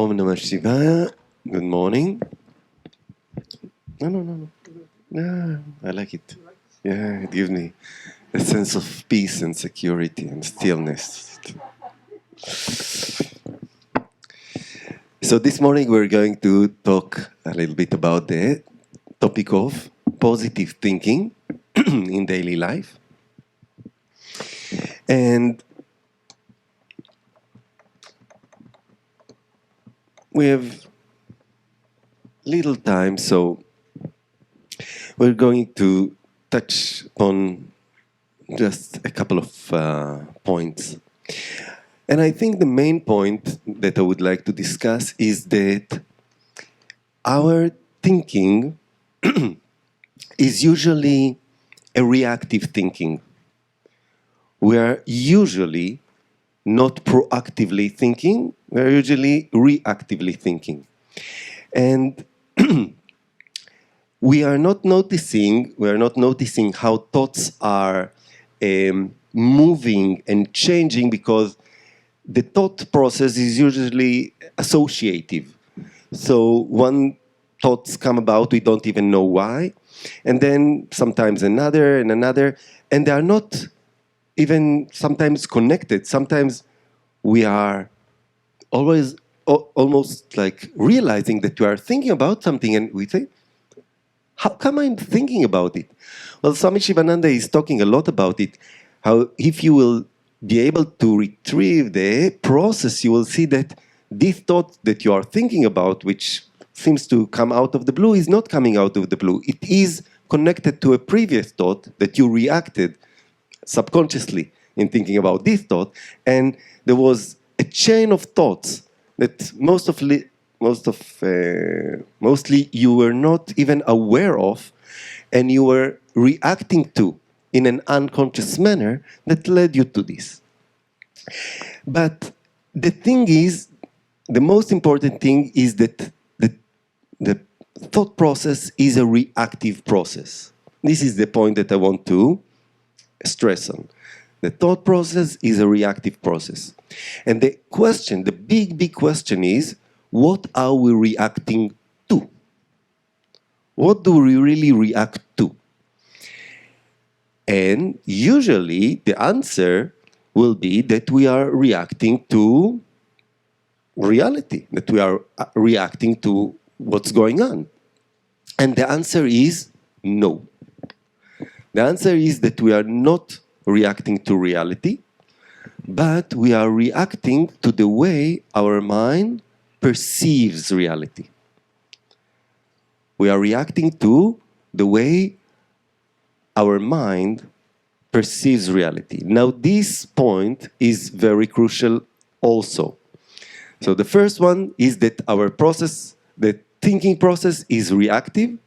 Om Namah Shivaya. Good morning. No. I like it. Yeah, it gives me a sense of peace and security and stillness. So this morning we're going to talk a little bit about the topic of positive thinking in daily life. And we have little time, so we're going to touch upon just a couple of points. And I think the main point that I would like to discuss is that our thinking is usually a reactive thinking. We are usually not proactively thinking, we are usually reactively thinking. And we are not noticing how thoughts are moving and changing, because the thought process is usually associative. So one thoughts come about, we don't even know why, and then sometimes another and another, and they are not even sometimes connected. Sometimes we are always almost like realizing that we are thinking about something, and we say, how come I'm thinking about it? Well, Swami Sivananda is talking a lot about it, how if you will be able to retrieve the process, you will see that this thought that you are thinking about, which seems to come out of the blue, is not coming out of the blue. It is connected to a previous thought that you reacted subconsciously in thinking about this thought, and there was a chain of thoughts that mostly you were not even aware of, and you were reacting to in an unconscious manner that led you to this. But the thing is, the most important thing is that the thought process is a reactive process. This is the point that I want to stress on. The thought process is a reactive process. And the question, the big question is, what are we reacting to? What do we really react to? And usually the answer will be that we are reacting to reality, that we are reacting to what's going on. And the answer is no. The answer is that we are not reacting to reality, but we are reacting to the way our mind perceives reality. We are reacting to the way our mind perceives reality. Now, this point is very crucial also. So the first one is that our process, the thinking process, is reactive.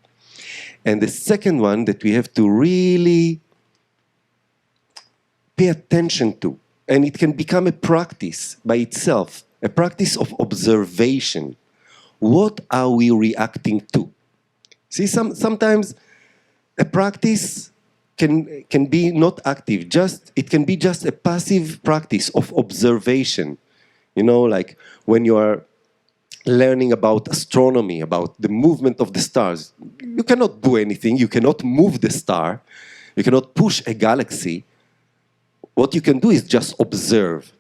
And the second one that we have to really pay attention to, and it can become a practice by itself, a practice of observation. What are we reacting to? See, sometimes a practice can be not active, it can be just a passive practice of observation. You know, like when you are learning about astronomy, about the movement of the stars, you cannot do anything, you cannot move the star, you cannot push a galaxy. What you can do is just observe.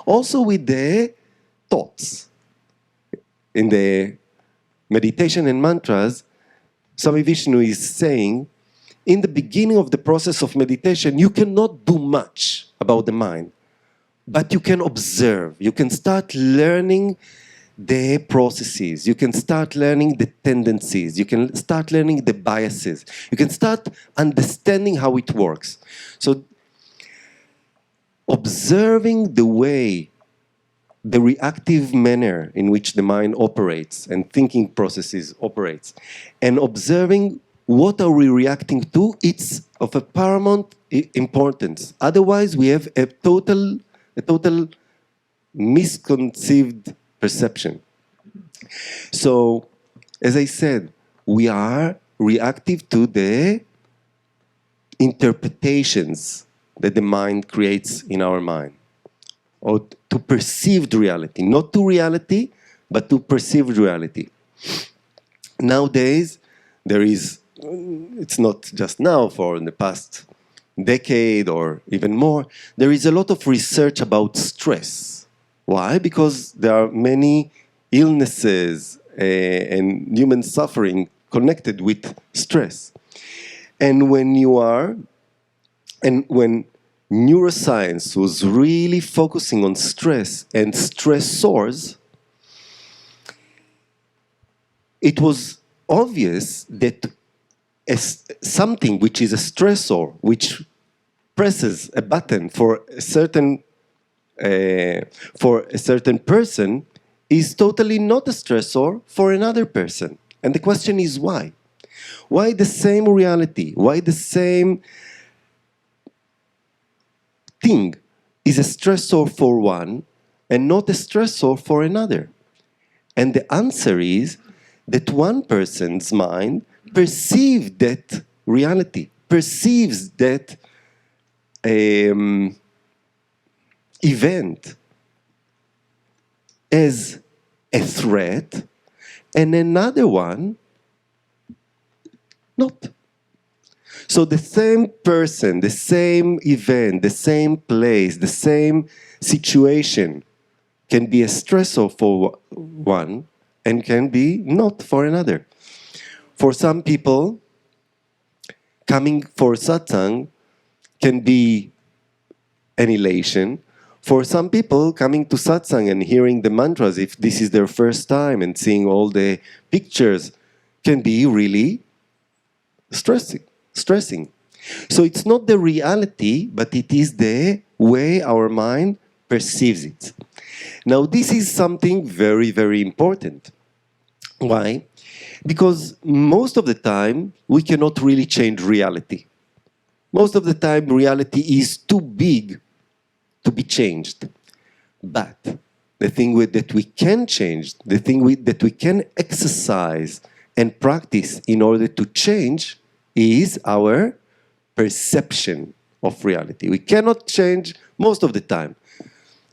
Also with the thoughts. In the meditation and mantras, Swami Vishnu is saying, in the beginning of the process of meditation, you cannot do much about the mind, but you can observe. You can start learning the processes. You can start learning the tendencies. You can start learning the biases. You can start understanding how it works. So observing the way, the reactive manner in which the mind operates and thinking processes operates, and observing what are we reacting to, it's of a paramount importance. Otherwise, we have a total misconceived perception. So, as I said, we are reactive to the interpretations that the mind creates in our mind, or to perceived reality, not to reality, but to perceived reality. Nowadays, there is, it's not just now, for the past decade or even more, there is a lot of research about stress. Why? Because there are many illnesses and human suffering connected with stress. And when neuroscience was really focusing on stress and stressors, it was obvious that something which is a stressor, which presses a button for a certain person, is totally not a stressor for another person. And the question is why? Why the same reality? Why the same thing is a stressor for one and not a stressor for another? And the answer is that one person's mind perceives that reality, perceives that event as a threat, and another one not. So the same person, the same event, the same place, the same situation can be a stressor for one and can be not for another. For some people, coming for satsang can be an elation. For some people, coming to satsang and hearing the mantras, if this is their first time, and seeing all the pictures, can be really stressing. So it's not the reality, but it is the way our mind perceives it. Now, this is something very, very important. Why? Because most of the time, we cannot really change reality. Most of the time, reality is too big to be changed. But the thing that we can change, the thing that we can exercise and practice in order to change is our perception of reality. We cannot change most of the time.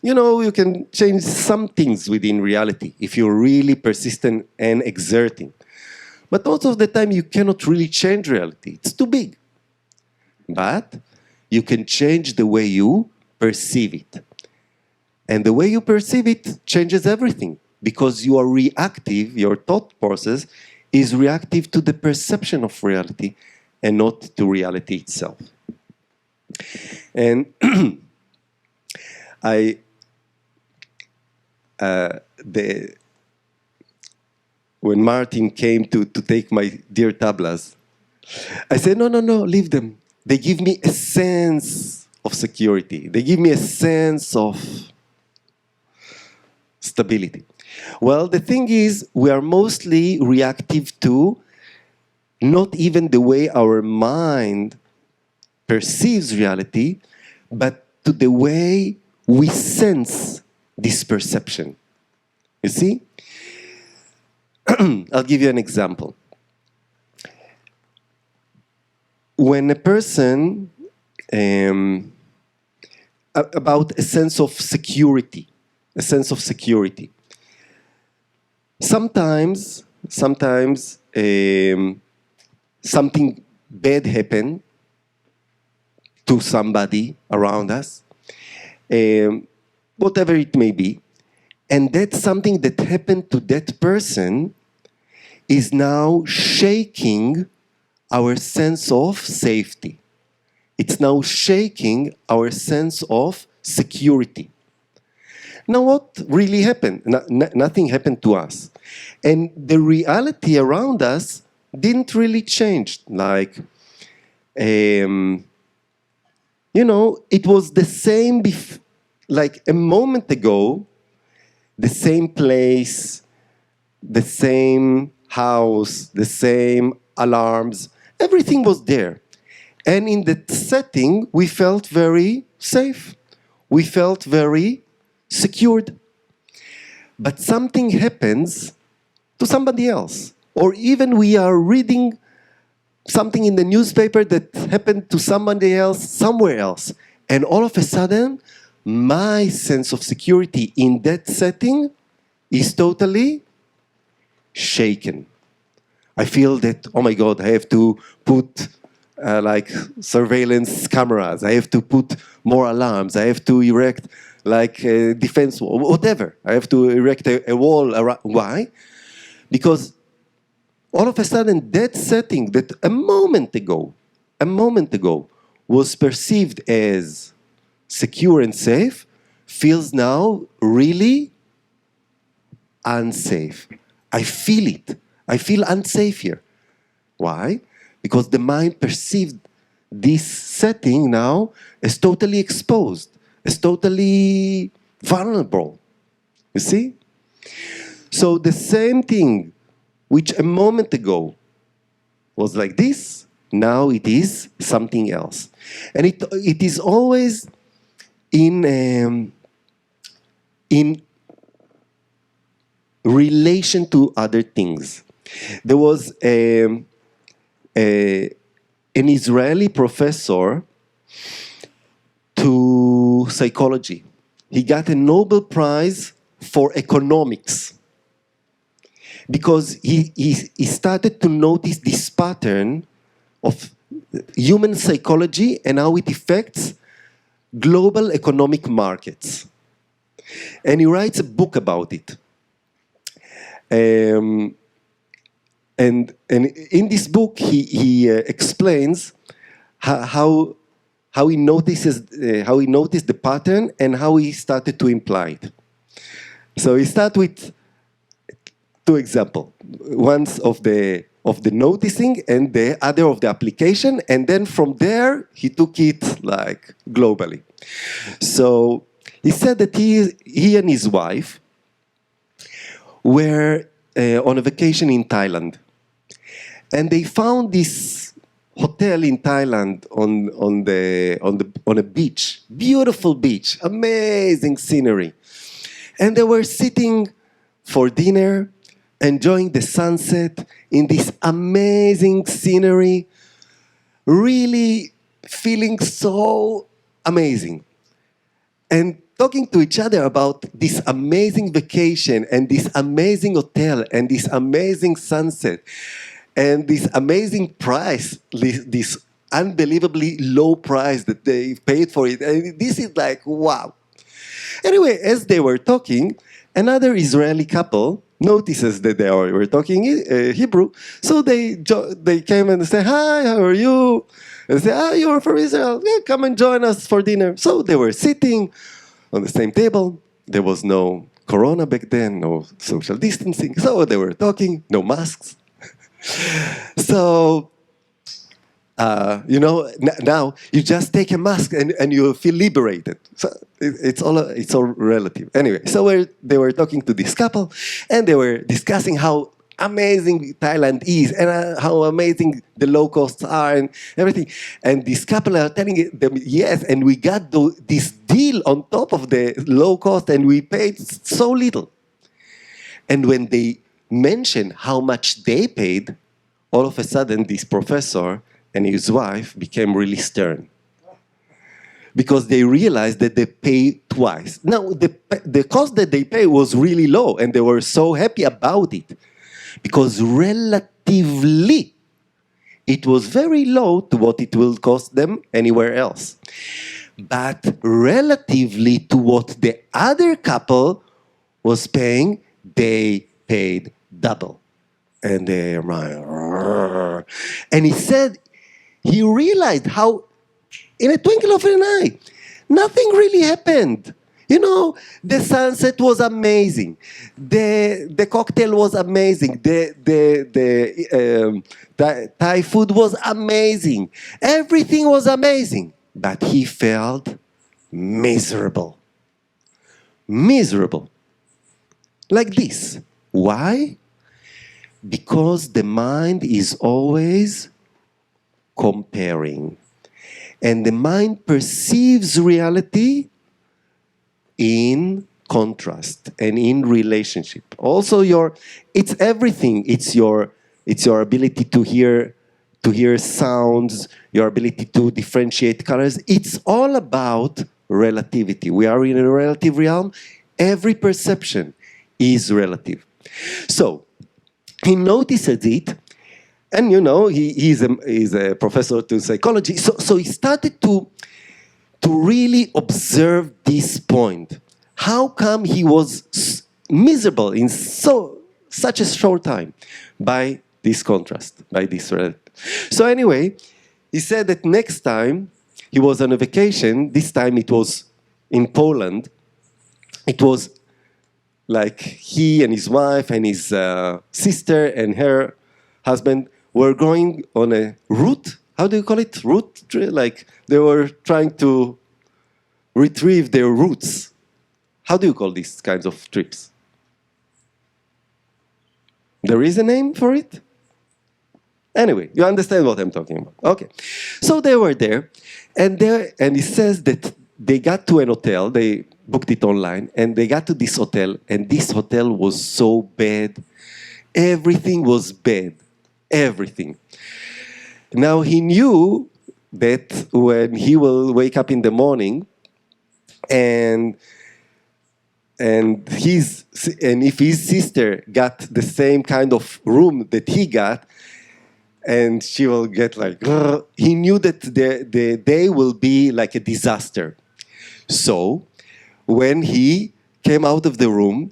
You know, you can change some things within reality if you're really persistent and exerting. But most of the time, you cannot really change reality. It's too big. But you can change the way you perceive it. And the way you perceive it changes everything, because you are reactive, your thought process is reactive to the perception of reality and not to reality itself. And when Martin came to take my dear tablas, I said, no, leave them. They give me a sense of security. They give me a sense of stability. Well, the thing is, we are mostly reactive to not even the way our mind perceives reality, but to the way we sense this perception. You see? I'll give you an example. When a person, about a sense of security, sometimes something bad happened to somebody around us, whatever it may be, and that something that happened to that person is now shaking our sense of safety. It's now shaking our sense of security. Now, what really happened? Nothing happened to us. And the reality around us didn't really change. Like, you know, it was the same, like a moment ago, the same place, the same house, the same alarms, everything was there. And in that setting, we felt very safe. We felt very secured. But something happens to somebody else. Or even we are reading something in the newspaper that happened to somebody else, somewhere else. And all of a sudden, my sense of security in that setting is totally shaken. I feel that, oh my God, I have to put like surveillance cameras. I have to put more alarms. I have to erect like a defense wall, whatever. I have to erect a wall around. Why? Because all of a sudden that setting that a moment ago was perceived as secure and safe feels now really unsafe. I feel it. I feel unsafe here. Why? Because the mind perceived this setting now as totally exposed, as totally vulnerable. You see? So the same thing which a moment ago was like this, now it is something else. And it is always in relation to other things. There was an Israeli professor to psychology. He got a Nobel Prize for economics because he started to notice this pattern of human psychology and how it affects global economic markets. And he writes a book about it. And in this book, he explains how he notices how he noticed the pattern and how he started to imply it. So he starts with two examples. One of the noticing and the other of the application, and then from there he took it like globally. So he said that he and his wife were on a vacation in Thailand, and they found this hotel in Thailand on a beach, beautiful beach, amazing scenery, and they were sitting for dinner, enjoying the sunset in this amazing scenery, really feeling so amazing, and talking to each other about this amazing vacation and this amazing hotel and this amazing sunset and this amazing price, this unbelievably low price that they paid for it. And this is like, wow. Anyway, as they were talking, another Israeli couple notices that they were talking Hebrew, so they came and said, "Hi, how are you?" And they said, "Ah, you're from Israel. Yeah, come and join us for dinner." So they were sitting on the same table. There was no corona back then, no social distancing, so they were talking, no masks. So now you just take a mask and you feel liberated. So it's all relative. Anyway, so they were talking to this couple, and they were discussing how amazing Thailand is and how amazing the low costs are and everything. And this couple are telling them, yes, and we got this deal on top of the low cost, and we paid so little. And when they mentioned how much they paid, all of a sudden this professor and his wife became really stern, because they realized that they paid twice. Now, the cost that they paid was really low, and they were so happy about it, because relatively, it was very low to what it will cost them anywhere else. But relatively to what the other couple was paying, they paid double. And they're like, and he said, he realized how, in a twinkle of an eye, nothing really happened. You know, the sunset was amazing. The cocktail was amazing. The Thai food was amazing. Everything was amazing. But he felt miserable. Miserable. Like this. Why? Because the mind is always comparing. And the mind perceives reality in contrast and in relationship. Also, it's everything. It's your ability to hear sounds, your ability to differentiate colors. It's all about relativity. We are in a relative realm. Every perception is relative. So he notices it, and he's a professor to psychology. So he started to really observe this point. How come he was miserable in such a short time? By this contrast, by this relative. So anyway, he said that next time he was on a vacation, this time it was in Poland. It was like he and his wife and his sister and her husband were going on a route. How do you call it? Route? Like they were trying to retrieve their roots. How do you call these kinds of trips? There is a name for it? Anyway, you understand what I'm talking about. Okay. So they were there, and he says that they got to an hotel, they booked it online, and they got to this hotel, and this hotel was so bad. Everything was bad. Everything. Now he knew that when he will wake up in the morning, and if his sister got the same kind of room that he got, and she will get like, he knew that the day will be like a disaster. So when he came out of the room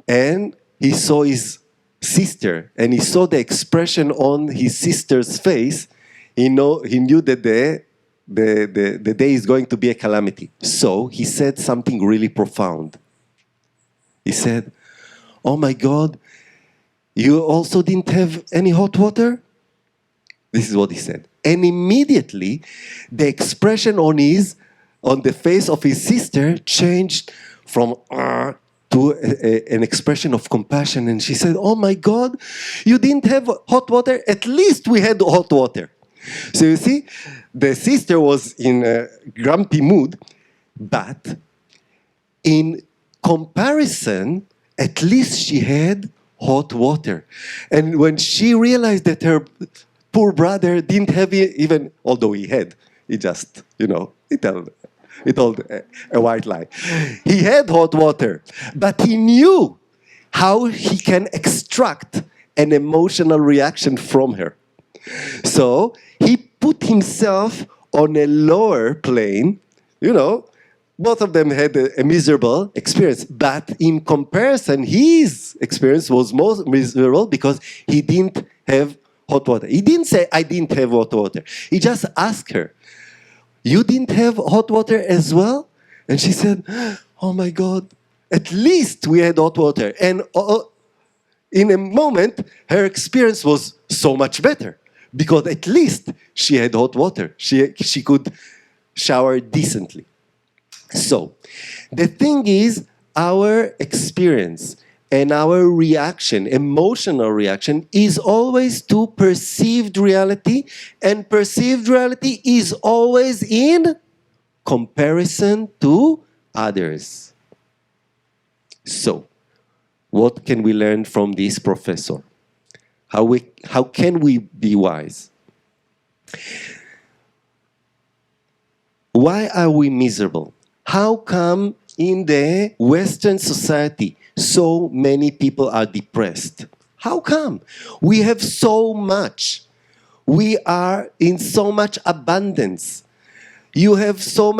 and he saw his sister and he saw the expression on his sister's face, he knew that the day is going to be a calamity. So he said something really profound. He said, "Oh my God, you also didn't have any hot water?" This is what he said. And immediately, the expression on the face of his sister changed from to an expression of compassion. And she said, "Oh my God, you didn't have hot water? At least we had hot water." So you see, the sister was in a grumpy mood, but in comparison, at least she had hot water. And when she realized that her poor brother didn't have even, although he had, he just, he told a white lie. He had hot water, but he knew how he can extract an emotional reaction from her. So he put himself on a lower plane, both of them had a miserable experience, but in comparison, his experience was most miserable because he didn't have hot water. He didn't say, "I didn't have hot water." He just asked her, "You didn't have hot water as well?" And she said, "Oh my God, at least we had hot water." And in a moment, her experience was so much better because at least she had hot water. She could shower decently. So, the thing is, our experience and our reaction, emotional reaction, is always to perceived reality, and perceived reality is always in comparison to others. So, what can we learn from this professor? How can we be wise? Why are we miserable? How come in the Western society so many people are depressed? How come? We have so much. We are in so much abundance. You have so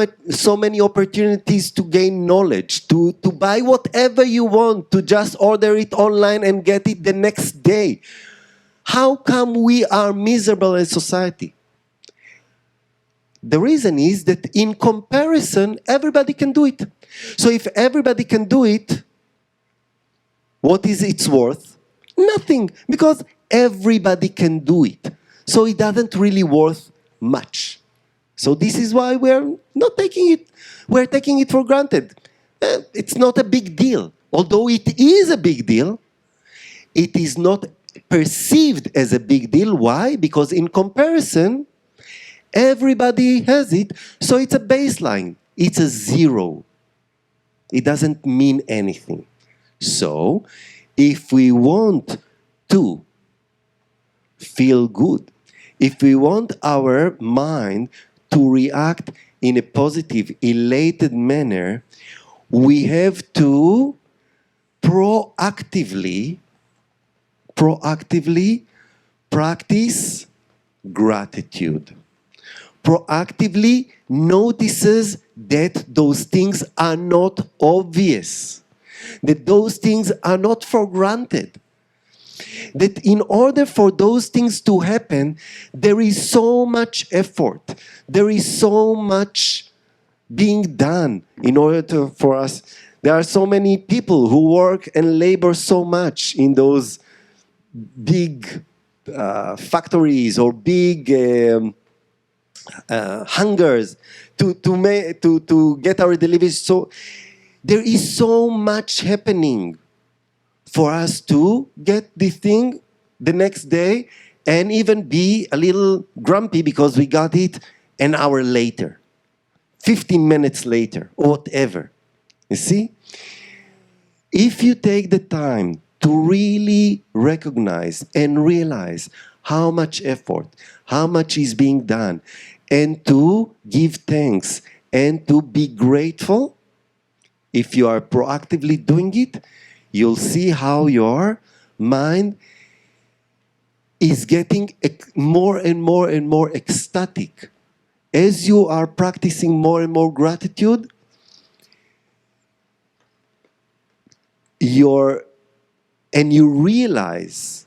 many opportunities to gain knowledge, to buy whatever you want, to just order it online and get it the next day. How come we are miserable as society? The reason is that in comparison, everybody can do it. So if everybody can do it, what is its worth? Nothing, because everybody can do it. So it doesn't really worth much. So this is why we're not taking it. We're taking it for granted. It's not a big deal. Although it is a big deal, it is not perceived as a big deal. Why? Because in comparison, everybody has it, so it's a baseline. It's a zero. It doesn't mean anything. So, if we want to feel good, if we want our mind to react in a positive, elated manner, we have to proactively practice gratitude. Proactively notices that those things are not obvious, that those things are not for granted, that in order for those things to happen, there is so much effort, there is so much being done in order for us. There are so many people who work and labor so much in those big factories or big hungers to get our deliveries. So there is so much happening for us to get the thing the next day and even be a little grumpy because we got it an hour later, 15 minutes later, or whatever. You see? If you take the time to really recognize and realize how much effort, how much is being done, and to give thanks and to be grateful, if you are proactively doing it, you'll see how your mind is getting more and more and more ecstatic. As you are practicing more and more gratitude, and you realize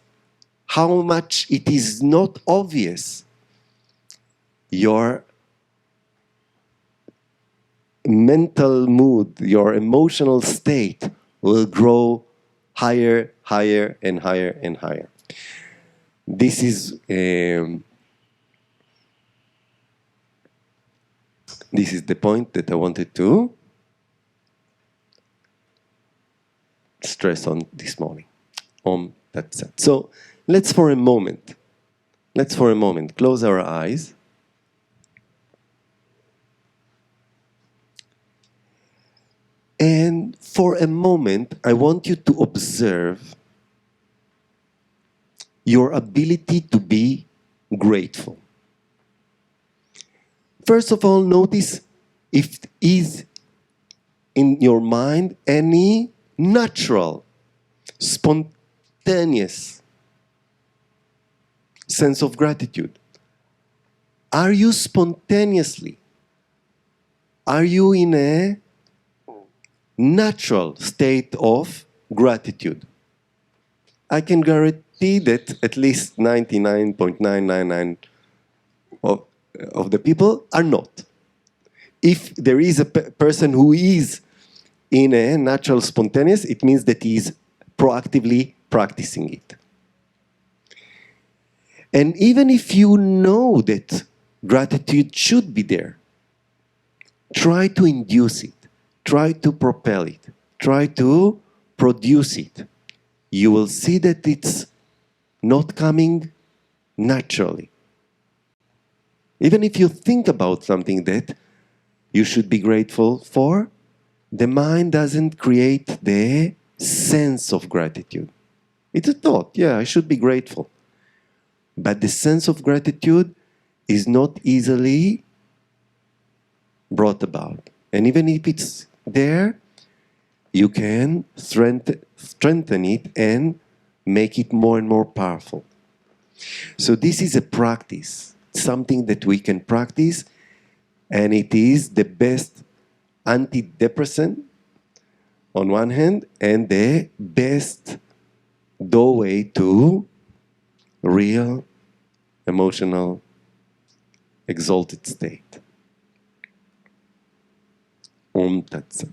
how much it is not obvious, your mental mood, your emotional state will grow higher, higher, and higher, and higher. This is the point that I wanted to stress on this morning. That's it. So let's for a moment close our eyes. And for a moment, I want you to observe your ability to be grateful. First of all, notice if is in your mind any natural, spontaneous sense of gratitude. Are you spontaneously? Are you in a natural state of gratitude? I can guarantee that at least 99.999 of the people are not. If there is a person who is in a natural spontaneous, it means that he is proactively practicing it. And even if you know that gratitude should be there, try to induce it, try to propel it, try to produce it. You will see that it's not coming naturally. Even if you think about something that you should be grateful for, the mind doesn't create the sense of gratitude. It's a thought, yeah, I should be grateful. But the sense of gratitude is not easily brought about. And even if it's there, you can strengthen it and make it more and more powerful. So this is a practice, something that we can practice, and it is the best antidepressant on one hand, and the best doorway to real emotional exalted state. Om Tat Sat.